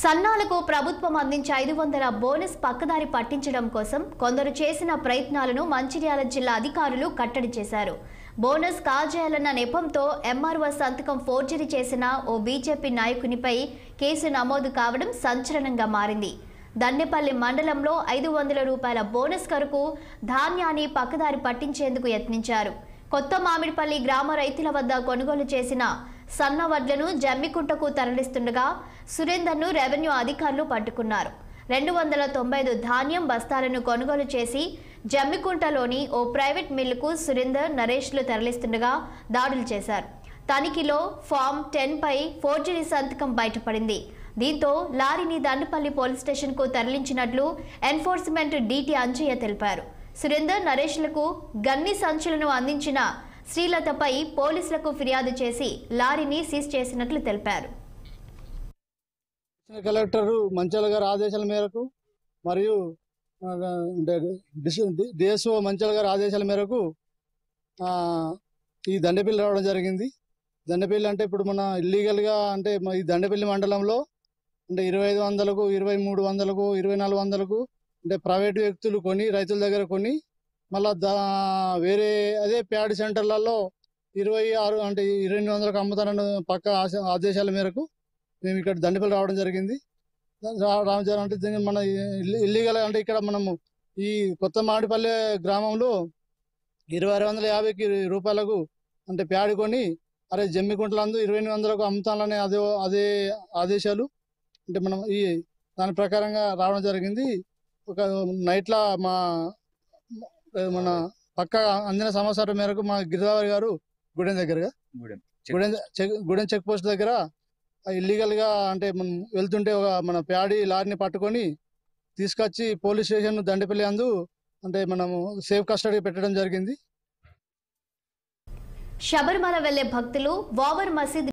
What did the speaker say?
సన్నాలకు ప్రభుత్వం అందించే 500 బోనస్ పక్కదారి పట్టించడం కోసం కొందరు చేసిన ప్రయత్నాలను మంచిర్యాల జిల్లా అధికారులు కట్టడి చేశారు. బోనస్ కాజేయాలన్న నెపంతో ఎంఆర్ఓ సంతకం ఫోర్జరీ చేసిన ఓ బీజేపీ నాయకునిపై కేసు నమోదు కావడం సంచలనంగా మారింది. దన్నెపల్లి మండలంలో 500 రూపాయల బోనస్ కొరకు ధాన్యాన్ని పక్కదారి పట్టించేందుకు యత్నించారు. కొత్త మామిడిపల్లి గ్రామ రైతుల వద్ద కొనుగోలు చేసిన సన్న వడ్లను జమ్మికుంటకు తరలిస్తుండగా సురేందర్ను రెవెన్యూ అధికారులు పట్టుకున్నారు. 295 ధాన్యం బస్తాలను కొనుగోలు చేసి జమ్మికుంటలోని ఓ ప్రైవేట్ మిల్లుకు సురేందర్, నరేష్లు తరలిస్తుండగా దాడులు చేశారు. తనిఖీలో ఫామ్ 10 పై ఫోర్జరీ సంతకం బయటపడింది. దీంతో లారీని దండపల్లి పోలీస్ స్టేషన్కు తరలించినట్లు ఎన్ఫోర్స్మెంట్ డీటీ అంజయ్య తెలిపారు. సురేందర్, నరేష్లకు గన్ని సంచులను అందించిన శ్రీలతపై పోలీసులకు ఫిర్యాదు చేసి లారీని సీజ్ చేసినట్లు తెలిపారు. కలెక్టర్ మంచాల గారి ఆదేశాల మేరకు మరియు డిఎస్ఓ మంచాల గారి ఆదేశాల మేరకు ఈ దండపల్లి రావడం జరిగింది. దండపల్లి అంటే ఇప్పుడు మన ఇల్లీగల్గా అంటే ఈ దండపల్లి మండలంలో అంటే 2500కు, 2300కు, 2400కు అంటే ప్రైవేటు వ్యక్తులు కొని రైతుల దగ్గర కొని మళ్ళా వేరే అదే ప్యాడ్ సెంటర్లలో 26 అంటే 2200కు అమ్ముతారన్న పక్క ఆదేశాల మేరకు మేము ఇక్కడ దండపల్లి రావడం జరిగింది. అంటే మన ఇల్లీగల్ అంటే ఇక్కడ మనము ఈ కొత్త మామిడిపల్లి గ్రామంలో 2650 రూపాయలకు అంటే ప్యాడ్ కొని అరే జమ్మికుంటలందు 2800కు అమ్ముతానని అదే ఆదేశాలు అంటే మనం ఈ దాని ప్రకారంగా రావడం జరిగింది. ఒక నైట్లా మన పక్క అందిన సమాచారం మేరకు మా గిరిదావరి గారు గూడెం చెక్ పోస్ట్ దగ్గర ఇల్లీగల్గా అంటే మనం వెళ్తుంటే మన ప్యాడీ లారీని పట్టుకొని తీసుకొచ్చి పోలీస్ స్టేషన్ దండపల్లి అందు అంటే మనము సేఫ్ కస్టడీ పెట్టడం జరిగింది. శబరిమల వెళ్లే భక్తులు ఓవర్ మసీద్